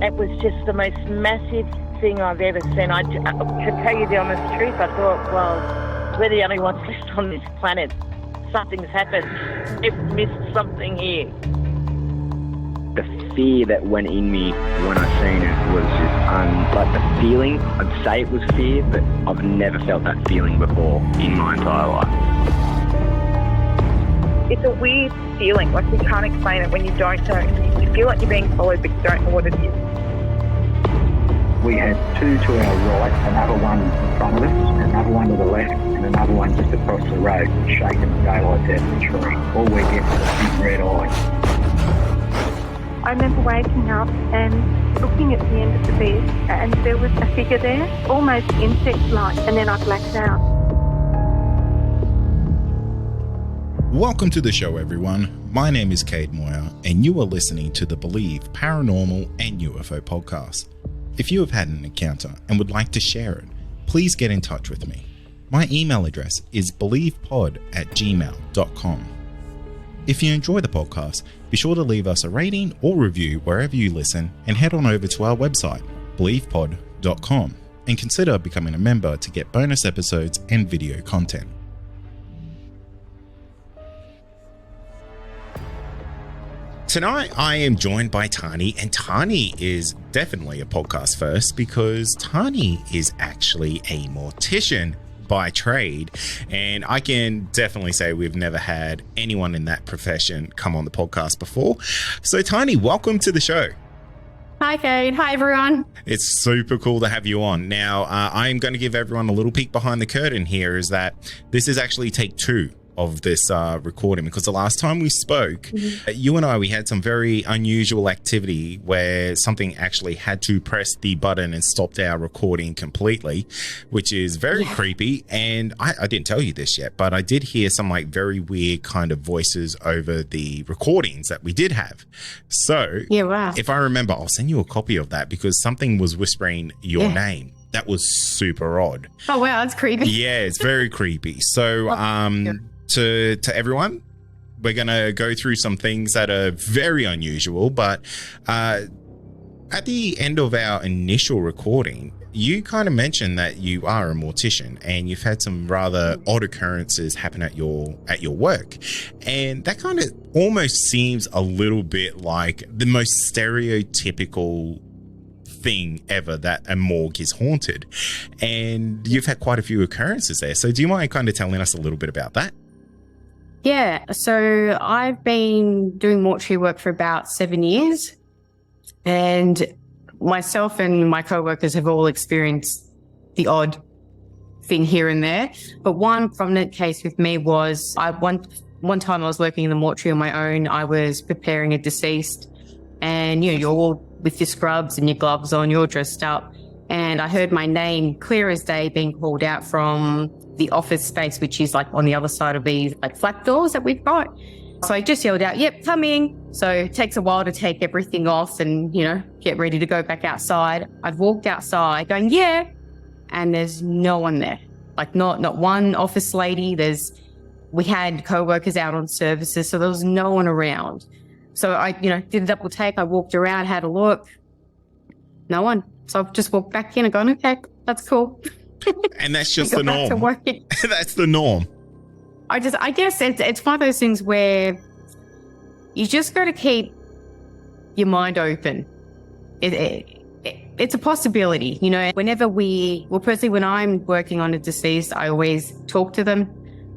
It was just the most massive thing I've ever seen. To tell you the honest truth, I thought, well, we're the only ones left on this planet. Something's happened. We've missed something here. The fear that went in me when I seen it was just, like the feeling, I'd say it was fear, but I've never felt that feeling before in my entire life. It's a weird feeling, like you can't explain it when you don't know. You feel like you're being followed, but you don't know what it is. We had two to our right, another one in front of us, another one to the left, and another one just across the road, shaking the daylights out of the tree. All we get was a big red eye. I remember waking up and looking at the end of the bed, and there was a figure there, almost insect-like, and then I blacked out. Welcome to the show, everyone. My name is Kade Moyer, and you are listening to the Believe Paranormal and UFO podcast. If you have had an encounter and would like to share it, please get in touch with me. My email address is believepod@gmail.com. If you enjoy the podcast, be sure to leave us a rating or review wherever you listen, and head on over to our website, believepod.com, and consider becoming a member to get bonus episodes and video content. Tonight, I am joined by Tahnee, and Tahnee is definitely a podcast first because Tahnee is actually a mortician by trade, and I can definitely say we've never had anyone in that profession come on the podcast before. So Tahnee, welcome to the show. Hi Kade, hi everyone. It's super cool to have you on. Now, I'm going to give everyone a little peek behind the curtain here, is that this is actually take 2 of this recording, because the last time we spoke, you and we had some very unusual activity where something actually had to press the button and stopped our recording completely, which is very creepy. And I didn't tell you this yet, but I did hear some like very weird kind of voices over the recordings that we did have. So if I remember, I'll send you a copy of that, because something was whispering your name. That was super odd. Oh wow, that's creepy. Yeah, it's very creepy. So to everyone, we're going to go through some things that are very unusual, but at the end of our initial recording, you kind of mentioned that you are a mortician and you've had some rather odd occurrences happen at your work, and that kind of almost seems a little bit like the most stereotypical thing ever, that a morgue is haunted, and you've had quite a few occurrences there. So do you mind kind of telling us a little bit about that? Yeah, so I've been doing mortuary work for about 7 years, and myself and my co-workers have all experienced the odd thing here and there. But one prominent case with me was one time I was working in the mortuary on my own. I was preparing a deceased, and you're all with your scrubs and your gloves on, you're dressed up, and I heard my name clear as day being called out from the office space, which is like on the other side of these like flat doors that we've got. So I just yelled out, "Yep, coming." So it takes a while to take everything off and, get ready to go back outside. I'd walked outside going, "Yeah," and there's no one there. Like not one office lady. We had co-workers out on services, so there was no one around. So I, did a double take. I walked around, had a look, no one. So I've just walked back in and gone, "Okay, that's cool." And that's just the norm. That's the norm. I guess it's one of those things where you just got to keep your mind open. It's a possibility, whenever personally, when I'm working on a deceased, I always talk to them.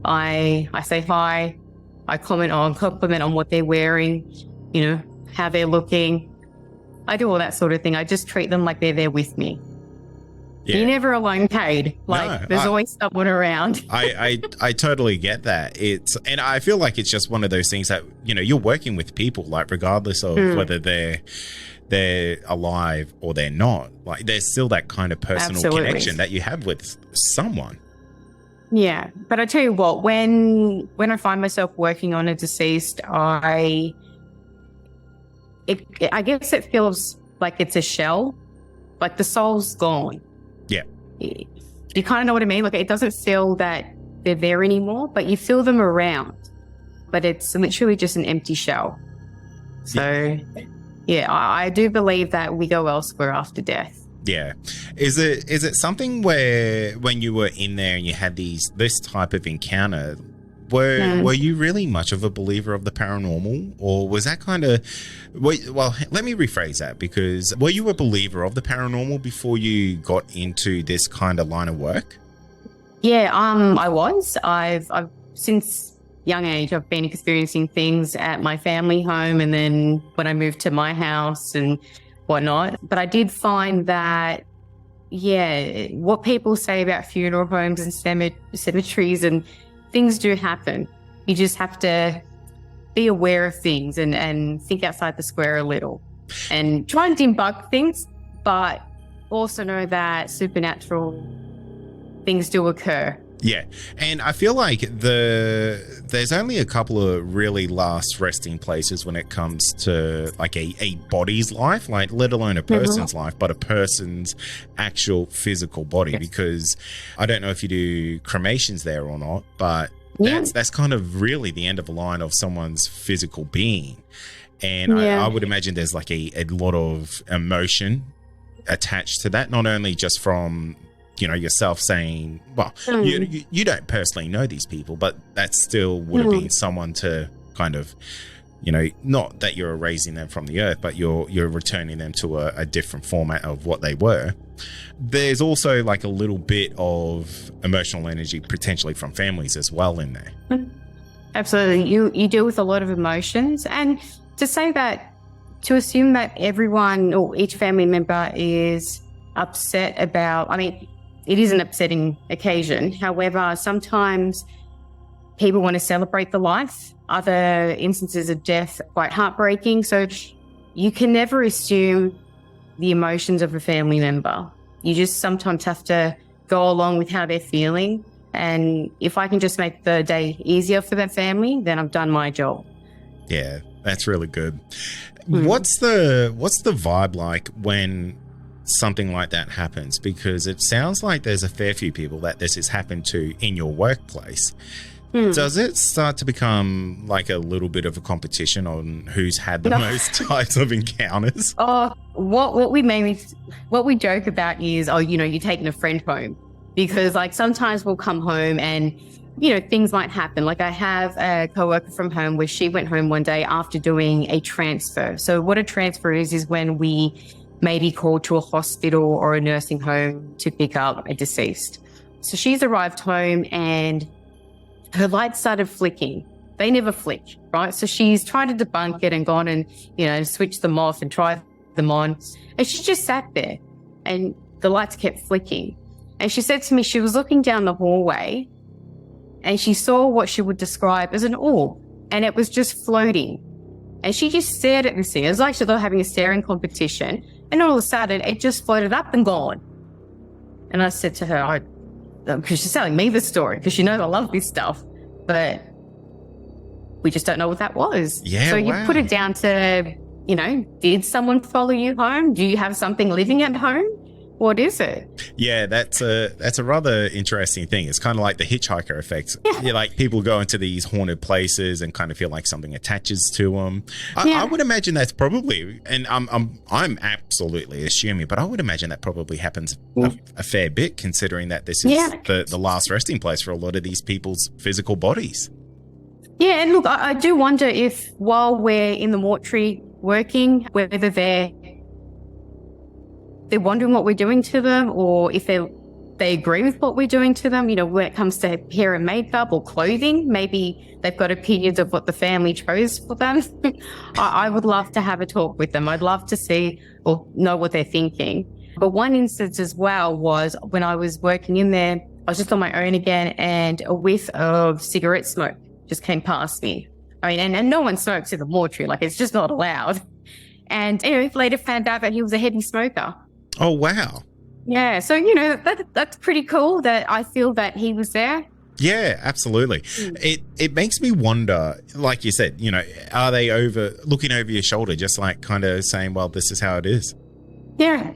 I say hi. I compliment on what they're wearing, how they're looking. I do all that sort of thing. I just treat them like they're there with me. Yeah. You're never alone, Kade. There's always someone around. I totally get that. And I feel like it's just one of those things that, you're working with people, like regardless of whether they're alive or they're not. Like there's still that kind of personal connection that you have with someone. Yeah. But I tell you what, when I find myself working on a deceased, I guess it feels like it's a shell, like the soul's gone. Yeah. You kind of know what I mean? Like it doesn't feel that they're there anymore, but you feel them around. But it's literally just an empty shell. So Yeah, I do believe that we go elsewhere after death. Yeah. Is it something where when you were in there and you had this type of encounter, were you really much of a believer of the paranormal, or was that kind of, well, let me rephrase that, because were you a believer of the paranormal before you got into this kind of line of work? Yeah, I was. I've since young age, I've been experiencing things at my family home, and then when I moved to my house and whatnot. But I did find that, yeah, what people say about funeral homes and cemeteries and things do happen. You just have to be aware of things and think outside the square a little and try and debunk things, but also know that supernatural things do occur. Yeah, and I feel like there's only a couple of really last resting places when it comes to like a body's life, like let alone a person's life, but a person's actual physical body. Yes. Because I don't know if you do cremations there or not, but that's kind of really the end of the line of someone's physical being. And I would imagine there's like a lot of emotion attached to that, not only just from yourself saying, well, you don't personally know these people, but that still would have been someone to kind of, not that you're erasing them from the earth, but you're returning them to a different format of what they were. There's also like a little bit of emotional energy potentially from families as well in there. Absolutely. You deal with a lot of emotions, and to assume that everyone or each family member is upset about, it is an upsetting occasion. However, sometimes people want to celebrate the life. Other instances of death are quite heartbreaking. So you can never assume the emotions of a family member. You just sometimes have to go along with how they're feeling. And if I can just make the day easier for that family, then I've done my job. Yeah, that's really good. What's the vibe like when something like that happens? Because it sounds like there's a fair few people that this has happened to in your workplace. Does it start to become like a little bit of a competition on who's had the most types of encounters? Oh, what we joke about is, you're taking a friend home, because like sometimes we'll come home and things might happen. Like I have a coworker from home where she went home one day after doing a transfer. So what a transfer is when we may be called to a hospital or a nursing home to pick up a deceased. So she's arrived home and her lights started flicking. They never flick, right? So she's tried to debunk it and gone and, switch them off and try them on. And she just sat there and the lights kept flicking. And she said to me, she was looking down the hallway and she saw what she would describe as an orb, and it was just floating. And she just stared at this thing. It was like they were having a staring competition. And all of a sudden, it just floated up and gone. And I said to her, because she's telling me the story, because she knows I love this stuff, but we just don't know what that was. Yeah, so you put it down to, did someone follow you home? Do you have something living at home? What is it? Yeah, that's a rather interesting thing. It's kind of like the hitchhiker effect. Yeah, like people go into these haunted places and kind of feel like something attaches to them. I would imagine that's probably, and I'm absolutely assuming, but I would imagine that probably happens a fair bit, considering that this is the last resting place for a lot of these people's physical bodies. Yeah, and look, I do wonder if while we're in the mortuary working, whether they're wondering what we're doing to them, or if they agree with what we're doing to them, when it comes to hair and makeup or clothing. Maybe they've got opinions of what the family chose for them. I would love to have a talk with them. I'd love to see or know what they're thinking. But one instance as well was when I was working in there, I was just on my own again, and a whiff of cigarette smoke just came past me. And no one smokes in the mortuary, like it's just not allowed. And later found out that he was a heavy smoker. Oh, wow. Yeah. So, that's pretty cool that I feel that he was there. Yeah, absolutely. It makes me wonder, like you said, are they looking over your shoulder, just like kind of saying, well, this is how it is? Yeah.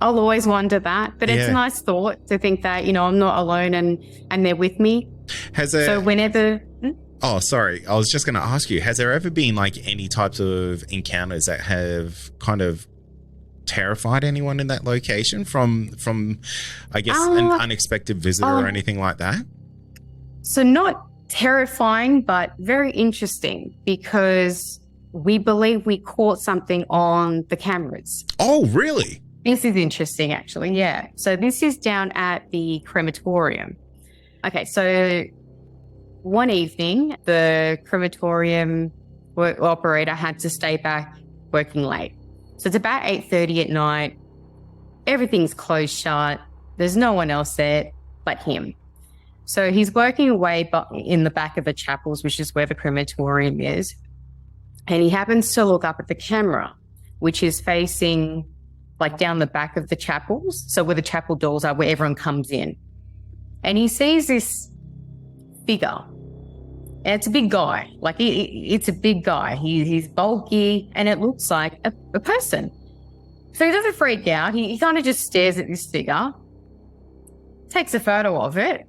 I'll always wonder that. But it's a nice thought to think that, I'm not alone and they're with me. So whenever... Oh, sorry. I was just going to ask you, has there ever been like any types of encounters that have kind of terrified anyone in that location from I guess, an unexpected visitor or anything like that? So not terrifying, but very interesting, because we believe we caught something on the cameras. Oh, really? This is interesting, actually. Yeah. So this is down at the crematorium. Okay. So one evening, the crematorium operator had to stay back working late. So it's about 8:30 at night. Everything's closed shut. There's no one else there but him. So he's working away in the back of the chapels, which is where the crematorium is. And he happens to look up at the camera, which is facing like down the back of the chapels. So where the chapel doors are, where everyone comes in. And he sees this figure. And it's a big guy. Like it's a big guy. He's bulky and it looks like a person. So he doesn't freak out. He kind of just stares at this figure, takes a photo of it,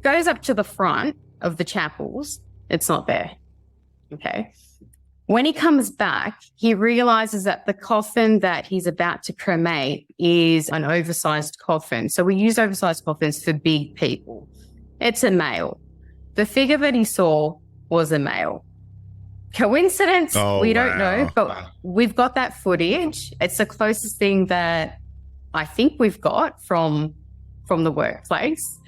goes up to the front of the chapels. It's not there. Okay. When he comes back, he realizes that the coffin that he's about to cremate is an oversized coffin. So we use oversized coffins for big people. It's a male. The figure that he saw was a male. Coincidence? We don't know, but we've got that footage. It's the closest thing that I think we've got from the workplace.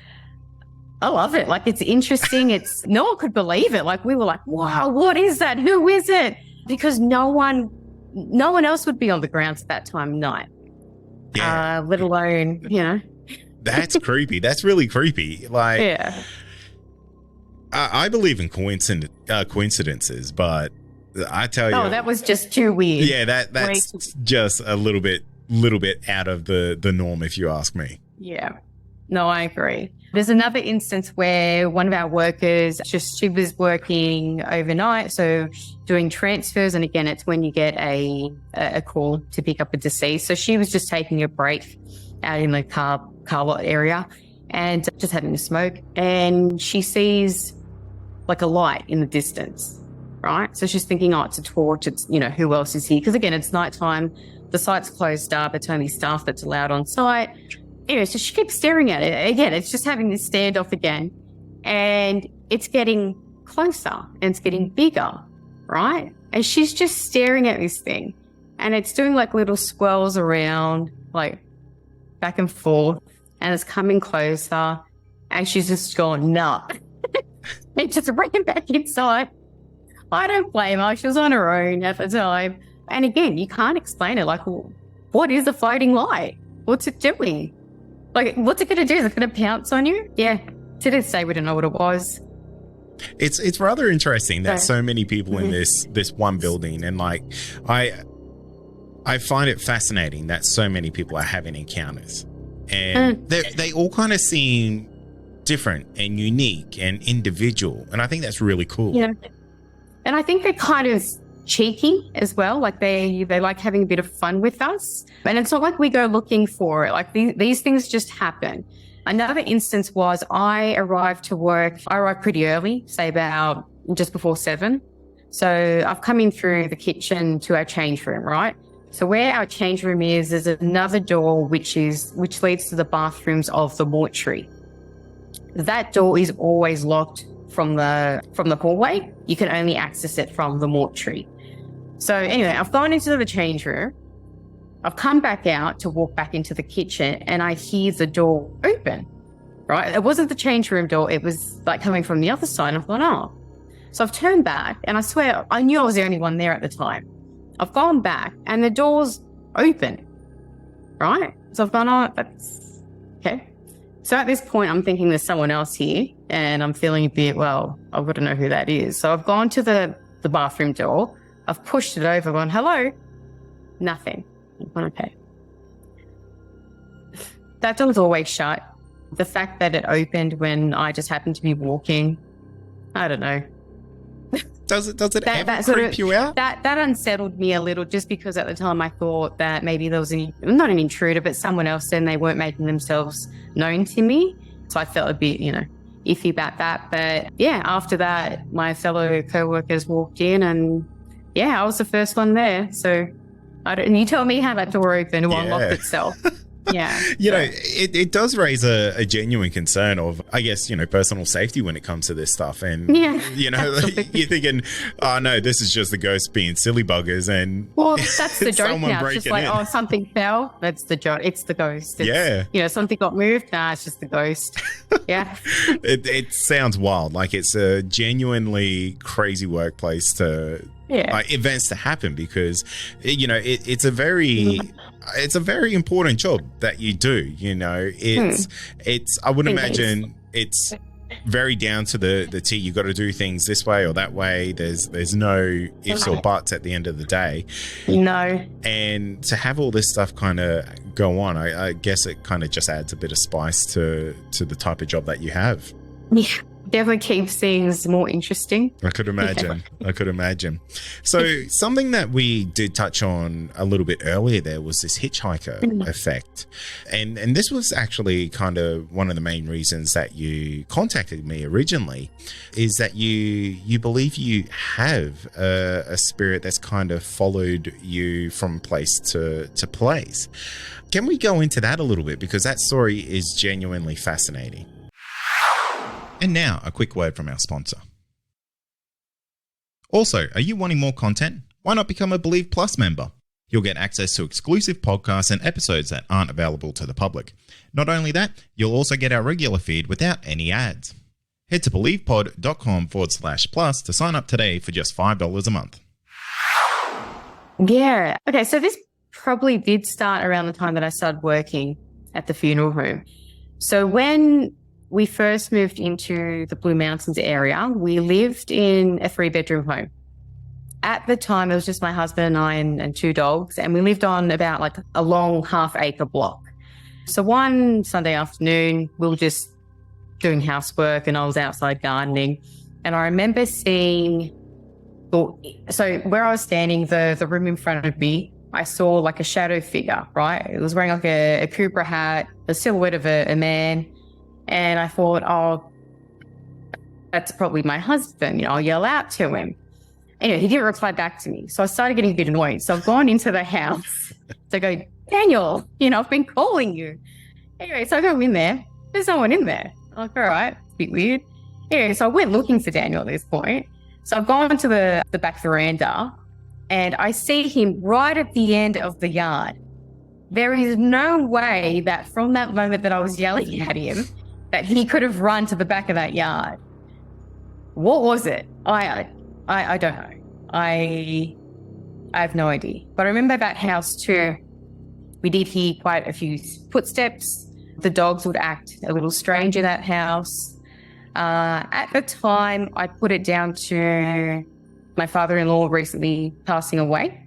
I love it. Like, it's interesting. No one could believe it. Like, we were like, wow, what is that? Who is it? Because no one else would be on the grounds at that time of night. Yeah. Let alone, That's creepy. That's really creepy. Like, yeah. I believe in coincidences, but I tell you. Oh, that was just too weird. Yeah, that's just a little bit out of the norm, if you ask me. Yeah. No, I agree. There's another instance where one of our workers, she was working overnight, so doing transfers. And again, it's when you get a call to pick up a deceased. So she was just taking a break out in the car lot area and just having a smoke. And she sees like a light in the distance, right? So she's thinking, oh, it's a torch. It's, who else is here? Because again, it's nighttime. The site's closed up. It's only staff that's allowed on site. Anyway, so she keeps staring at it. Again, it's just having this standoff again. And it's getting closer and it's getting bigger, right? And she's just staring at this thing. And it's doing like little swirls around, like back and forth. And it's coming closer. And she's just gone, nah. And just ran back inside. I don't blame her. She was on her own at the time. And again, you can't explain it. Like, well, what is a floating light? What's it doing? Like, what's it going to do? Is it going to pounce on you? Yeah. To this day, we don't know what it was. It's rather interesting that so many people in this one building, and like, I find it fascinating that so many people are having encounters, and they all kind of seem different and unique and individual, and I think that's really cool. Yeah. And I think they're kind of cheeky as well. Like they like having a bit of fun with us. And it's not like we go looking for it. Like these things just happen. Another instance was I arrived pretty early, say about just before 7. So I've come in through the kitchen to our change room, right? So where our change room is, there's another door which leads to the bathrooms of the mortuary. That door is always locked from the hallway. You can only access it from the mortuary. So anyway, I've gone into the change room. I've come back out to walk back into the kitchen and I hear the door open, right? It wasn't the change room door. It was like coming from the other side. I've gone, oh. So I've turned back and I swear I knew I was the only one there at the time. I've gone back and the door's open, right? So I've gone, oh, that's okay. So at this point, I'm thinking there's someone else here and I'm feeling a bit, well, I've got to know who that is. So I've gone to the bathroom door. I've pushed it over, gone, hello. Nothing. I've gone, okay. That door's always shut. The fact that it opened when I just happened to be walking, I don't know. Does it ever creep you out? That unsettled me a little, just because at the time I thought that maybe there was not an intruder, but someone else, and they weren't making themselves known to me. So I felt a bit, iffy about that. But yeah, after that, my fellow co-workers walked in and yeah, I was the first one there. So you tell me how that door opened or unlocked itself. Yeah. It does raise a genuine concern of, I guess, personal safety when it comes to this stuff. And, you're thinking, oh, no, this is just the ghost being silly buggers. And well, that's the joke now. It's just like, in. Something fell. That's the joke. It's the ghost. Something got moved. Nah, it's just the ghost. Yeah. It sounds wild. Like it's a genuinely crazy workplace to... events to happen because it's a very important job that you do. It's I would imagine it's very down to the T. You got to do things this way or that way. There's no ifs or buts at the end of the day. No. And to have all this stuff kind of go on, I guess it kind of just adds a bit of spice to the type of job that you have. Yeah. Definitely keeps things more interesting. I could imagine. So something that we did touch on a little bit earlier there was this hitchhiker effect. And this was actually kind of one of the main reasons that you contacted me originally, is that you believe you have a spirit that's kind of followed you from place to place. Can we go into that a little bit? Because that story is genuinely fascinating. And now, a quick word from our sponsor. Also, are you wanting more content? Why not become a Believe Plus member? You'll get access to exclusive podcasts and episodes that aren't available to the public. Not only that, you'll also get our regular feed without any ads. Head to believepod.com/plus to sign up today for just $5 a month. Yeah. Okay, so this probably did start around the time that I started working at the funeral home. So when we first moved into the Blue Mountains area, we lived in a 3-bedroom home. At the time, it was just my husband and I and 2 dogs, and we lived on about like a long half-acre block. So one Sunday afternoon, we were just doing housework and I was outside gardening, and I remember seeing, so where I was standing, the room in front of me, I saw like a shadow figure, right? It was wearing like a Cooper hat, the silhouette of a man. And I thought, oh, that's probably my husband. I'll yell out to him. Anyway, he didn't reply back to me. So I started getting a bit annoyed. So I've gone into the house to go, Daniel, I've been calling you. Anyway, so I go in there. There's no one in there. I'm like, all right, it's a bit weird. Anyway, so I went looking for Daniel at this point. So I've gone to the back veranda and I see him right at the end of the yard. There is no way that from that moment that I was yelling at him, that he could have run to the back of that yard. What was it? I don't know. I have no idea. But I remember that house too. We did hear quite a few footsteps. The dogs would act a little strange in that house. At the time, I put it down to my father-in-law recently passing away.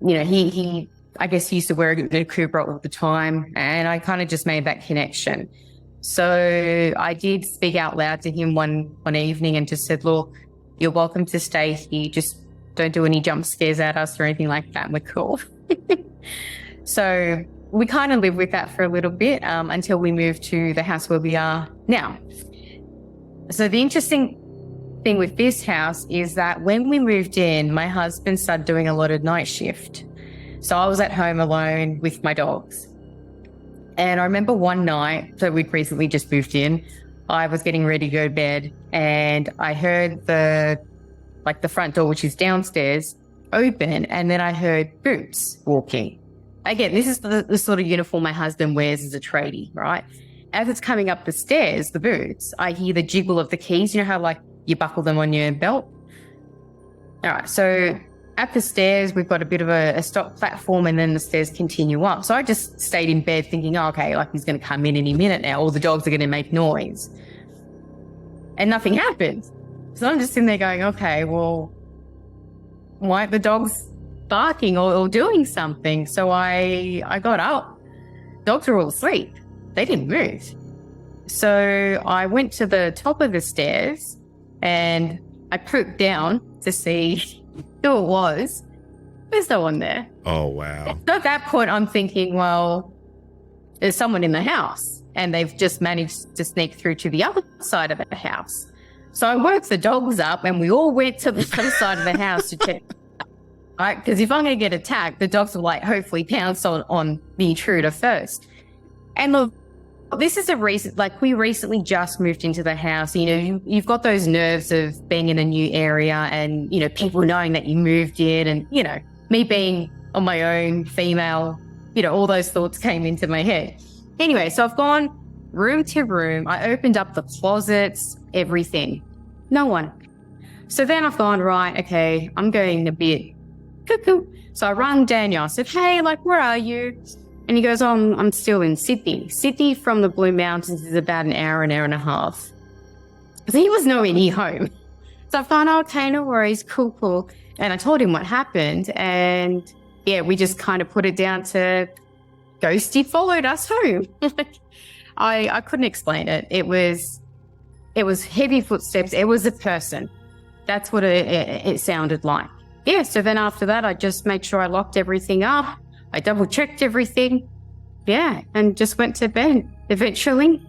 He I guess he used to wear a Cooper all the time, and I kind of just made that connection. So I did speak out loud to him one evening and just said, look, you're welcome to stay here. Just don't do any jump scares at us or anything like that. We're cool. So we kind of lived with that for a little bit until we moved to the house where we are now. So the interesting thing with this house is that when we moved in, my husband started doing a lot of night shift. So I was at home alone with my dogs. And I remember one night, so we'd recently just moved in, I was getting ready to go to bed and I heard the front door, which is downstairs, open, and then I heard boots walking. Again, this is the sort of uniform my husband wears as a tradie, right? As it's coming up the stairs, the boots, I hear the jiggle of the keys. You know how you buckle them on your belt? All right, so at the stairs, we've got a bit of a stop platform and then the stairs continue up. So I just stayed in bed thinking, oh, okay, he's going to come in any minute now. All the dogs are going to make noise. And nothing happened. So I'm just sitting there going, okay, well, why aren't the dogs barking or doing something? So I got up. Dogs were all asleep. They didn't move. So I went to the top of the stairs and I poked down to see who it was. There's no one there. Oh, wow. So at that point, I'm thinking, well, there's someone in the house. and they've just managed to sneak through to the other side of the house. So I woke the dogs up and we all went to the other side of the house to check. Right? Because if I'm going to get attacked, the dogs will like hopefully pounce on the intruder first. And look, this is we recently just moved into the house. You know, you've got those nerves of being in a new area and, you know, people knowing that you moved in and, you know, me being on my own, female, you know, all those thoughts came into my head. Anyway, so I've gone room to room. I opened up the closets, everything. No one. So then I've gone, right, okay, I'm going a bit cuckoo. So I rang Daniel. I said, hey, like, where are you? And he goes, oh, I'm still in Sydney. Sydney from the Blue Mountains is about an hour and a half. So he was nowhere near home. So I've gone, okay, no worries, cool. And I told him what happened. And yeah, we just kind of put it down to Ghosty followed us home. I couldn't explain it. It was heavy footsteps. It was a person. That's what it sounded like. Yeah, so then after that, I just made sure I locked everything up. I double-checked everything. Yeah, and just went to bed eventually.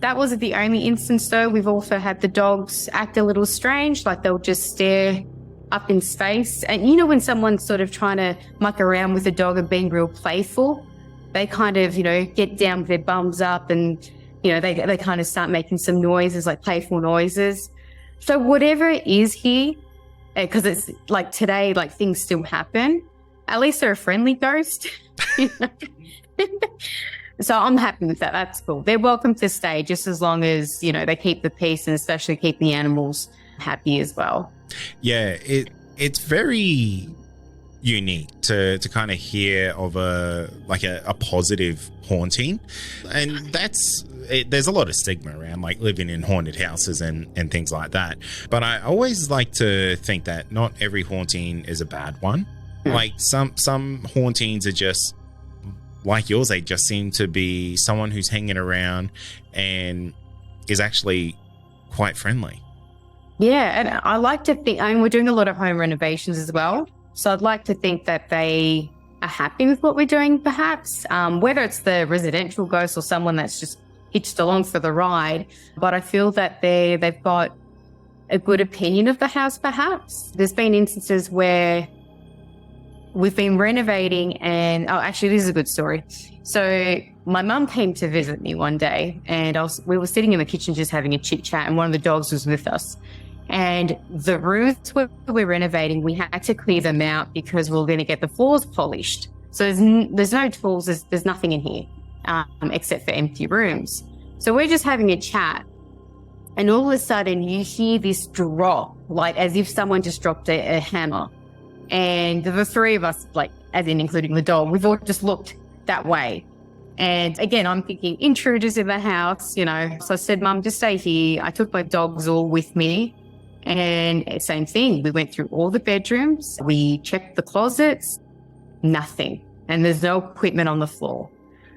That wasn't the only instance, though. We've also had the dogs act a little strange, like they'll just stare up in space. And you know when someone's sort of trying to muck around with a dog and being real playful, they kind of, you know, get down with their bums up and, you know, they kind of start making some noises, like playful noises. So whatever it is here, because it's like today, like things still happen, at least they're a friendly ghost. So I'm happy with that. That's cool. They're welcome to stay just as long as, you know, they keep the peace and especially keep the animals happy as well. Yeah, it's very unique to kind of hear of a positive haunting. And there's a lot of stigma around like living in haunted houses and things like that. But I always like to think that not every haunting is a bad one. Like some hauntings are just like yours. They just seem to be someone who's hanging around and is actually quite friendly. Yeah, and I like to think, we're doing a lot of home renovations as well. So I'd like to think that they are happy with what we're doing, perhaps, whether it's the residential ghost or someone that's just hitched along for the ride. But I feel that they've got a good opinion of the house, perhaps. There's been instances where we've been renovating and, actually, this is a good story. So my mum came to visit me one day and we were sitting in the kitchen just having a chit chat and one of the dogs was with us. And the rooms where we're renovating, we had to clear them out because we were going to get the floors polished. So there's no tools, there's nothing in here except for empty rooms. So we're just having a chat and all of a sudden you hear this drop, like as if someone just dropped a hammer. And the three of us, like, as in including the dog, we've all just looked that way. And again, I'm thinking intruders in the house, you know. So I said, Mum, just stay here. I took my dogs all with me. And same thing. We went through all the bedrooms. We checked the closets. Nothing. And there's no equipment on the floor.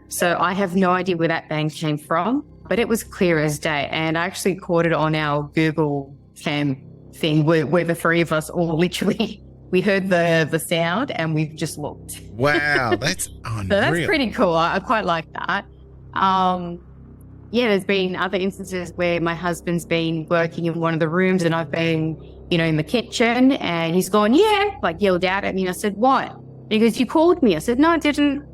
So I have no idea where that bang came from. But it was clear as day. And I actually caught it on our Google Cam thing where the three of us all literally... We heard the sound and we've just looked. Wow, that's unreal. So that's pretty cool. I quite like that. Yeah, there's been other instances where my husband's been working in one of the rooms and I've been, you know, in the kitchen and he's gone, yeah, like yelled out at me. And I said, what? He goes, you called me. I said, no, I didn't.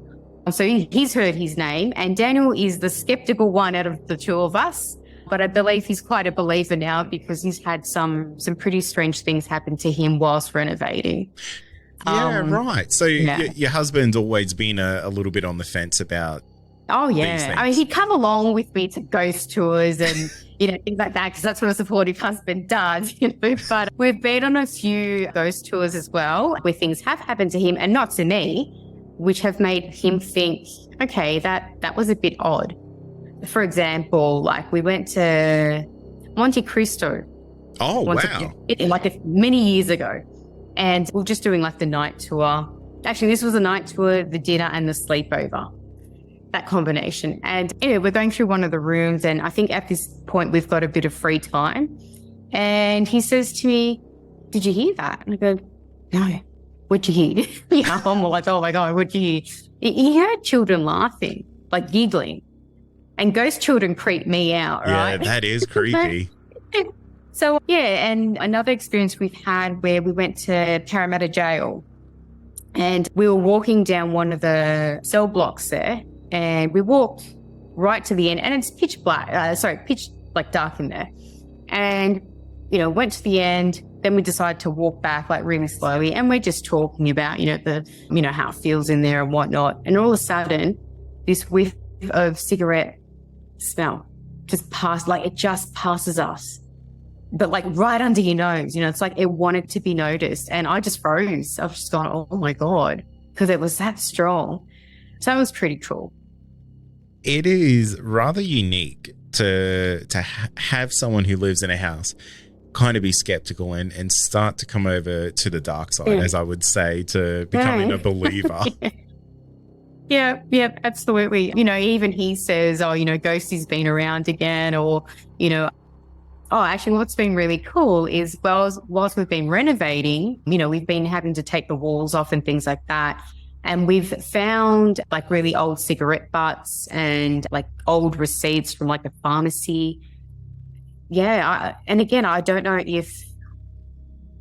So he's heard his name and Daniel is the skeptical one out of the two of us. But I believe he's quite a believer now because he's had some pretty strange things happen to him whilst renovating. Yeah, right. So your husband's always been a little bit on the fence about these things. I mean, he'd come along with me to ghost tours and, you know, things like that because that's what a supportive husband does, you know. But we've been on a few ghost tours as well where things have happened to him and not to me, which have made him think, okay, that was a bit odd. For example, like we went to Monte Cristo. Oh, wow. Many years ago. And we were just doing like the night tour. Actually, this was the night tour, the dinner and the sleepover, that combination. And anyway, we're going through one of the rooms and I think at this point we've got a bit of free time. And he says to me, did you hear that? And I go, no, what'd you hear? I'm like, oh my God, what'd you hear? He heard children laughing, like giggling. And ghost children creep me out, right? Yeah, that is creepy. So, yeah, and another experience we've had where we went to Parramatta Jail and we were walking down one of the cell blocks there, and we walked right to the end, and it's pitch dark in there. And, went to the end, then we decided to walk back like really slowly, and we're just talking about, how it feels in there and whatnot. And all of a sudden, this whiff of cigarette smell just passes us. But like right under your nose, it's like it wanted to be noticed. And I just froze. I've just gone, oh my God, because it was that strong. So it was pretty cool. It is rather unique to have someone who lives in a house kind of be skeptical and start to come over to the dark side, as I would say, to becoming a believer. Yeah, absolutely. Even he says, Ghosty's been around again, or, actually, what's been really cool is whilst we've been renovating, we've been having to take the walls off and things like that. And we've found like really old cigarette butts and like old receipts from like a pharmacy. Yeah. And again, I don't know if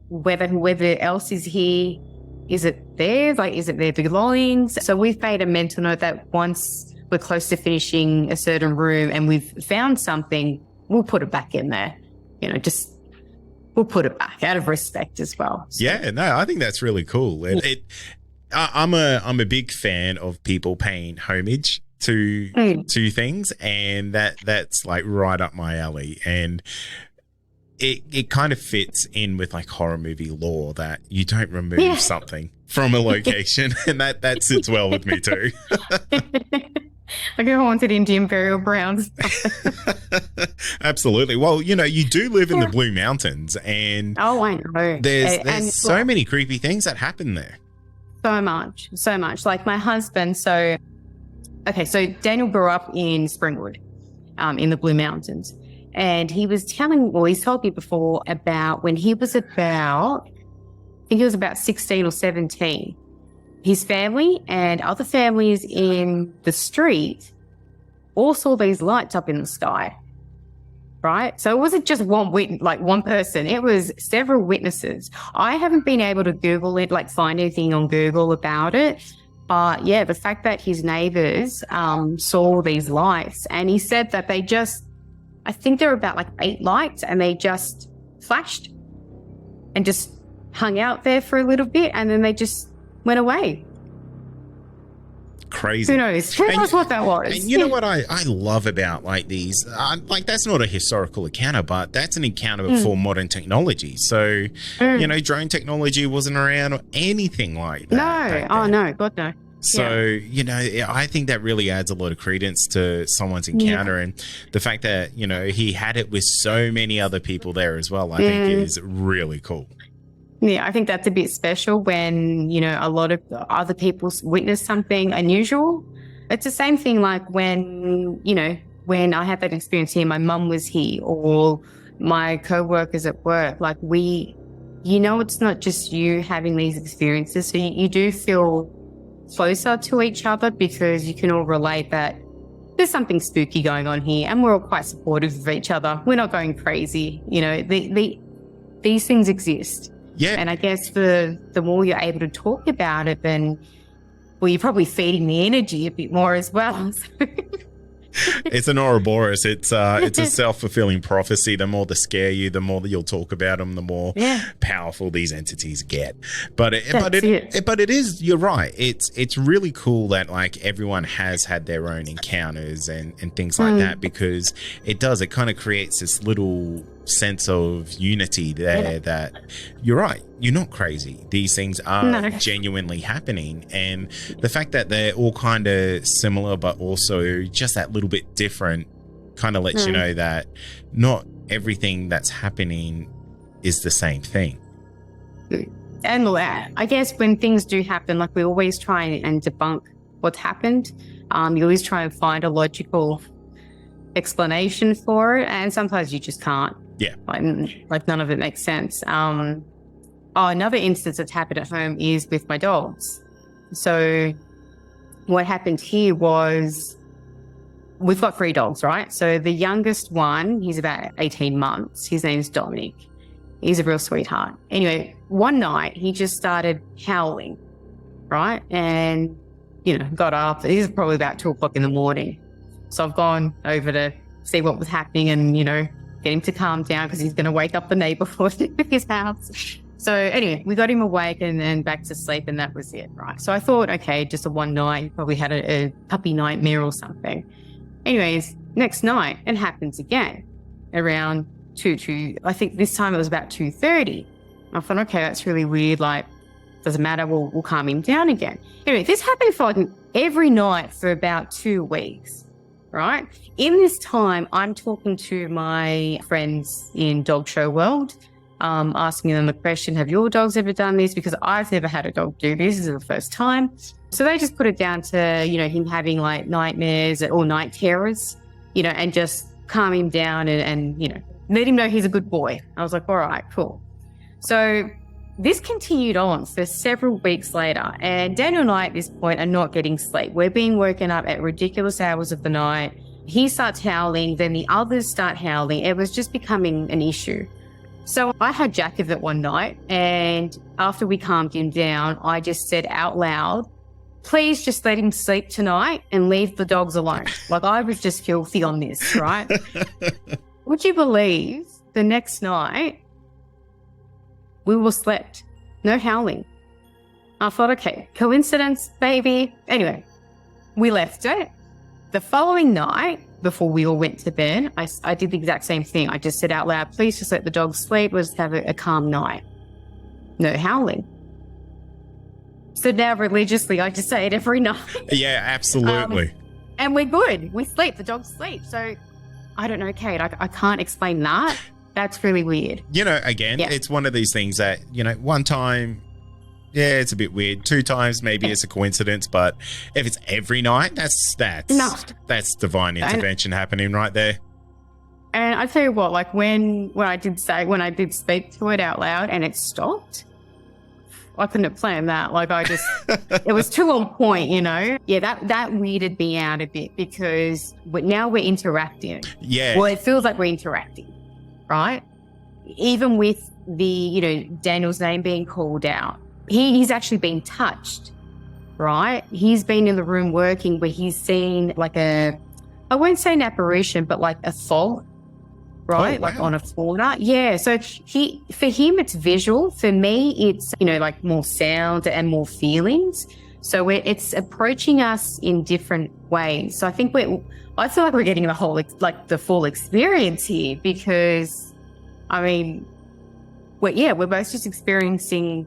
whether whoever else is here, is it theirs? Like, is it their belongings? So we've made a mental note that once we're close to finishing a certain room and we've found something, we'll put it back in there. We'll put it back out of respect as well. So. Yeah, no, I think that's really cool. I'm a big fan of people paying homage to things, and that's like right up my alley. And it kind of fits in with like horror movie lore that you don't remove something from a location, and that sits well with me too. Like a haunted Indian burial grounds. Absolutely. Well, you do live in the Blue Mountains, and I know. There's so many creepy things that happen there. So much. Like my husband. So Daniel grew up in Springwood, in the Blue Mountains, and he's told me before about when he was about, I think he was about 16 or 17. His family and other families in the street all saw these lights up in the sky, right? So it wasn't just one person. It was several witnesses. I haven't been able to Google it, like find anything on Google about it. But yeah, the fact that his neighbors saw these lights, and he said that I think there were about like 8 lights, and they just flashed and just hung out there for a little bit, and then they just went away. Crazy. Who knows? Who knows what that was? And you know what I love about like these, like that's not a historical encounter, but that's an encounter before modern technology. So, drone technology wasn't around or anything like that. No. Oh, no. God, no. So, I think that really adds a lot of credence to someone's encounter. And the fact that, he had it with so many other people there as well, I think is really cool. Yeah, I think that's a bit special when, a lot of other people witness something unusual. It's the same thing like when I had that experience here, my mum was here, or my co-workers at work. Like it's not just you having these experiences. So you do feel closer to each other because you can all relate that there's something spooky going on here, and we're all quite supportive of each other. We're not going crazy. These things exist. Yeah. And I guess the more you're able to talk about it, then, you're probably feeding the energy a bit more as well. It's an Ouroboros. It's a self-fulfilling prophecy. The more they scare you, the more that you'll talk about them, the more powerful these entities get. But it is, you're right. It's really cool that like everyone has had their own encounters and things like that, because it kind of creates this little sense of unity there that you're right. You're not crazy. These things are genuinely happening. And the fact that they're all kind of similar, but also just that little bit different kind of lets you know that not everything that's happening is the same thing. And I guess when things do happen, like we always try and debunk what's happened. You always try and find a logical explanation for it. And sometimes you just can't. Yeah. Like none of it makes sense. Another instance that's happened at home is with my dogs. So what happened here was we've got 3 dogs, right? So the youngest one, he's about 18 months. His name's Dominic. He's a real sweetheart. Anyway, one night he just started howling, right? And, got up. This is probably about 2 o'clock in the morning. So I've gone over to see what was happening and, get him to calm down because he's going to wake up the neighborhood in his house. So anyway, we got him awake and then back to sleep, and that was it, right? So I thought, okay, just a one night, he probably had a puppy nightmare or something. Anyways, next night, it happens again around 2, I think this time it was about 2:30. I thought, okay, that's really weird. Like, doesn't matter, we'll calm him down again. Anyway, this happened for like every night for about 2 weeks, right? In this time, I'm talking to my friends in dog show world, asking them the question, have your dogs ever done this? Because I've never had a dog do this. This is the first time. So they just put it down to, him having like nightmares or night terrors, and just calm him down and let him know he's a good boy. I was like, all right, cool. So this continued on for several weeks later, and Daniel and I at this point are not getting sleep. We're being woken up at ridiculous hours of the night. He starts howling, then the others start howling. It was just becoming an issue. So I had Jack of it one night, and after we calmed him down, I just said out loud, please just let him sleep tonight and leave the dogs alone. Like, I was just filthy on this, right? Would you believe the next night we were slept, no howling. I thought, okay, coincidence, maybe. Anyway, we left it. The following night, before we all went to bed, I did the exact same thing. I just said out loud, please just let the dogs sleep. Let's have a calm night. No howling. So now religiously, I just say it every night. Yeah, absolutely. And we're good. We sleep. The dogs sleep. So I don't know, Kate. I can't explain that. That's really weird. Again, It's one of these things that, one time, yeah, it's a bit weird. 2 times, maybe it's a coincidence. But if it's every night, that's divine intervention happening right there. And I tell you what, like when I did speak to it out loud and it stopped, I couldn't have planned that. Like, it was too on point, Yeah, that weirded me out a bit because now we're interacting. Yeah. Well, it feels like we're interacting, right? Even with the, Daniel's name being called out. He's actually been touched, right? He's been in the room working where he's seen like I won't say an apparition, but like a fog, right? Oh, wow. Like on a fauna. Yeah. So for him, it's visual. For me, it's, like more sound and more feelings. So it's approaching us in different ways. So I think I feel like we're getting the full experience here because, we're both just experiencing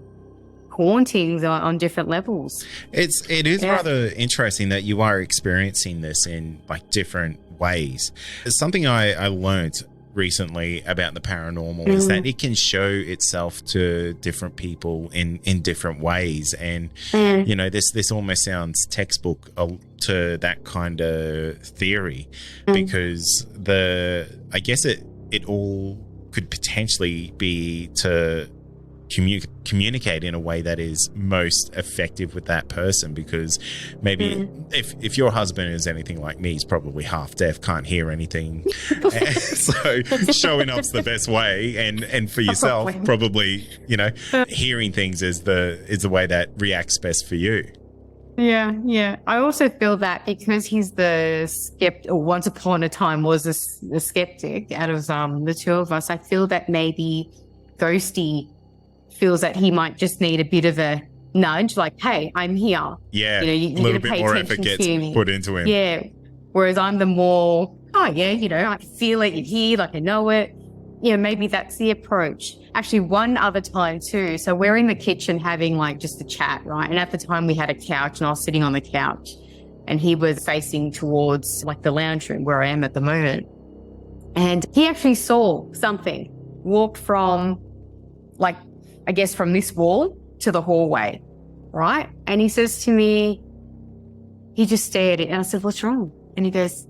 hauntings on different levels. It is rather interesting that you are experiencing this in like different ways. It's something I learned recently about the paranormal is that it can show itself to different people in different ways, and this almost sounds textbook to that kind of theory because I guess it all could potentially be to communicate in a way that is most effective with that person, because maybe if your husband is anything like me, he's probably half deaf, can't hear anything. So showing up's the best way, and for yourself probably hearing things is the way that reacts best for you. Yeah. I also feel that because he's the skeptic, or once upon a time was the skeptic out of the two of us, I feel that maybe Ghosty feels that he might just need a bit of a nudge, like, hey, I'm here. Yeah, you a little bit more effort gets put into him. Yeah, whereas I'm the more, I can feel it, you hear, like I know it. Maybe that's the approach. Actually, one other time too, so we're in the kitchen having like just a chat, right? And at the time we had a couch and I was sitting on the couch and he was facing towards like the lounge room where I am at the moment. And he actually saw something walk from like, I guess from this wall to the hallway, right? And he says to me, he just stared at it. And I said, what's wrong? And he goes,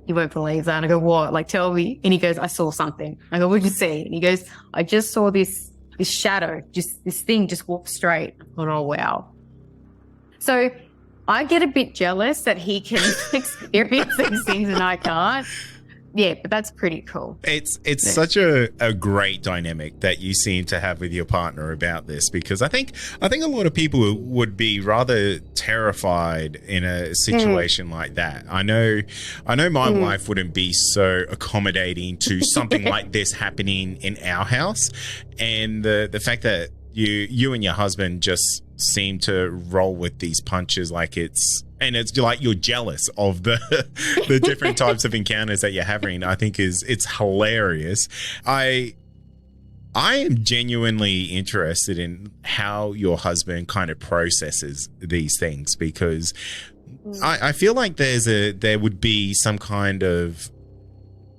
you won't believe that. And I go, what? Like, tell me. And he goes, I saw something. I go, what'd you see? And he goes, I just saw this shadow, just this thing just walk straight. I thought, oh, wow. So I get a bit jealous that he can experience these things and I can't. Yeah, but that's pretty cool. It's such a great dynamic that you seem to have with your partner about this, because I think a lot of people would be rather terrified in a situation like that. I know my wife wouldn't be so accommodating to something like this happening in our house, and the fact that you and your husband just seem to roll with these punches like it's like you're jealous of the different types of encounters that you're having, I think it's hilarious. I am genuinely interested in how your husband kind of processes these things, because I feel like there would be some kind of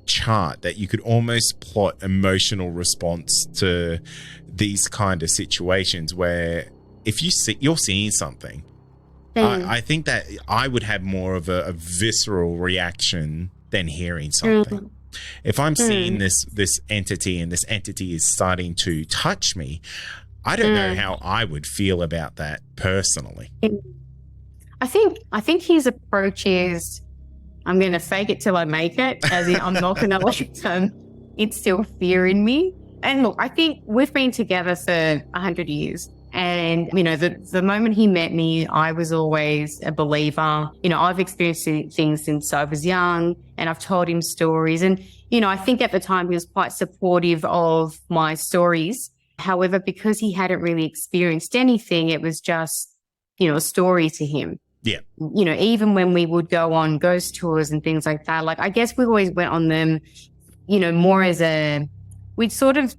chart that you could almost plot emotional response to these kind of situations where if you're seeing something, I think that I would have more of a visceral reaction than hearing something. If I'm seeing this entity and this entity is starting to touch me, I don't know how I would feel about that personally. I think his approach is, I'm going to fake it till I make it, as in I'm not going to let instill fear in me. And look, I think we've been together for 100 years. And, you know, the moment he met me, I was always a believer. You know, I've experienced things since I was young, and I've told him stories. And, you know, I think at the time he was quite supportive of my stories. However, because he hadn't really experienced anything, it was just, you know, a story to him. Yeah. You know, even when we would go on ghost tours and things like that, like I guess we always went on them, you know, more as we'd sort of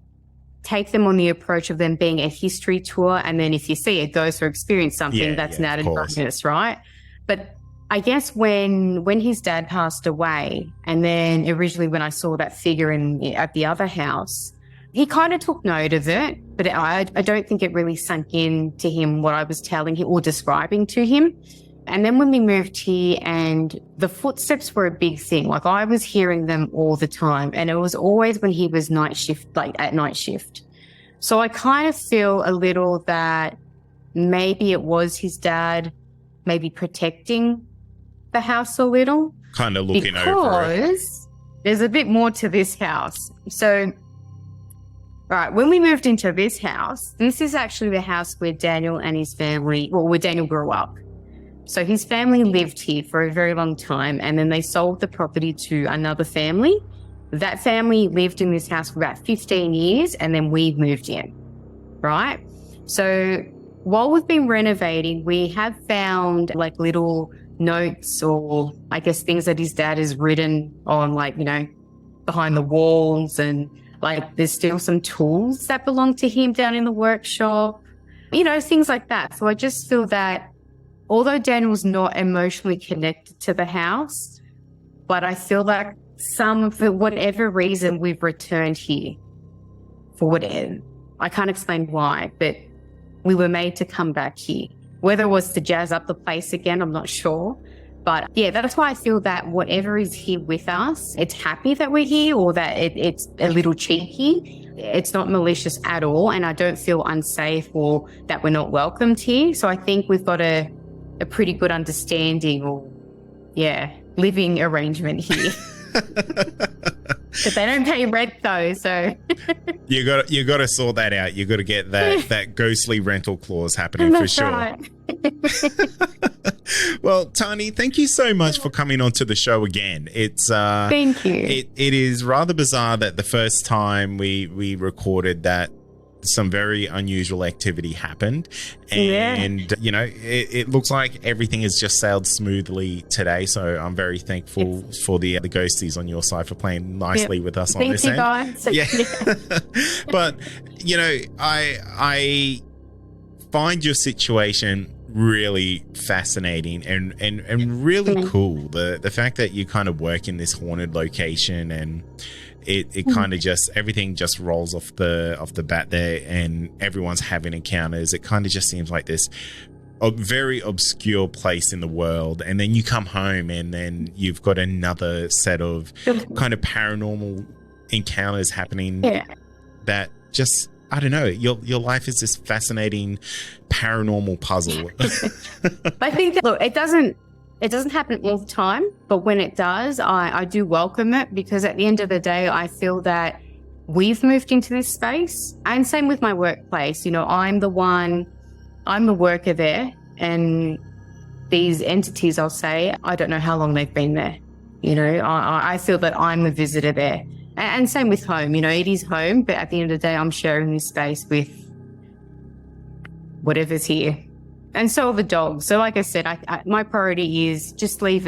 take them on the approach of them being a history tour. And then if you see a ghost or experience something, that's an added bonus, right? But I guess when his dad passed away, and then originally when I saw that figure at the other house, he kind of took note of it, but I don't think it really sunk in to him what I was telling him or describing to him. And then when we moved here, and the footsteps were a big thing. Like I was hearing them all the time, and it was always when he was at night shift. So I kind of feel a little that maybe it was his dad maybe protecting the house a little. Kind of looking over it. Because there's a bit more to this house. So, right, when we moved into this house, this is actually the house where Daniel and his family, where Daniel grew up. So his family lived here for a very long time, and then they sold the property to another family. That family lived in this house for about 15 years, and then we moved in, right? So while we've been renovating, we have found like little notes, or I guess things that his dad has written on, like, you know, behind the walls, and like there's still some tools that belong to him down in the workshop, you know, things like that. So I just feel that although Daniel's not emotionally connected to the house, but I feel like for whatever reason we've returned here, for whatever, I can't explain why, but we were made to come back here. Whether it was to jazz up the place again, I'm not sure. But yeah, that's why I feel that whatever is here with us, it's happy that we're here, or that it's a little cheeky. It's not malicious at all, and I don't feel unsafe or that we're not welcomed here. So I think we've got a pretty good understanding, or living arrangement here. But they don't pay rent though, so you got to sort that out. You got to get that ghostly rental clause happening. That's for sure. Right. Well, Tahnee, thank you so much for coming onto the show again. It's thank you. It is rather bizarre that the first time we recorded that, some very unusual activity happened, and you know, it looks like everything has just sailed smoothly today, so I'm very thankful for the ghosties on your side for playing nicely with us on this end. Guys. Yeah. But you know, I find your situation really fascinating and really cool. The fact that you kind of work in this haunted location, and it kind of just, everything just rolls off the bat there, and everyone's having encounters. It kind of just seems like this a very obscure place in the world, and then you come home and then you've got another set of kind of paranormal encounters happening that just, I don't know. Your life is this fascinating paranormal puzzle. I think that, look, it doesn't happen all the time, but when it does, I do welcome it, because at the end of the day, I feel that we've moved into this space. And same with my workplace. You know, I'm the worker there, and these entities, I'll say, I don't know how long they've been there. You know, I feel that I'm a visitor there. And same with home. You know, it is home, but at the end of the day, I'm sharing this space with whatever's here. And so are the dogs. So like I said, my priority is just live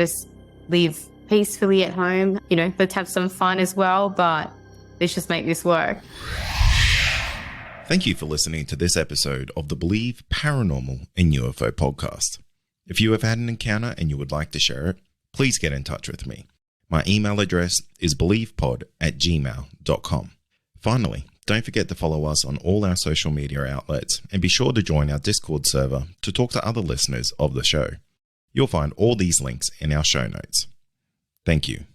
peacefully at home. You know, let's have some fun as well, but let's just make this work. Thank you for listening to this episode of the Believe Paranormal and UFO podcast. If you have had an encounter and you would like to share it, please get in touch with me. My email address is believepod@gmail.com. Finally, don't forget to follow us on all our social media outlets, and be sure to join our Discord server to talk to other listeners of the show. You'll find all these links in our show notes. Thank you.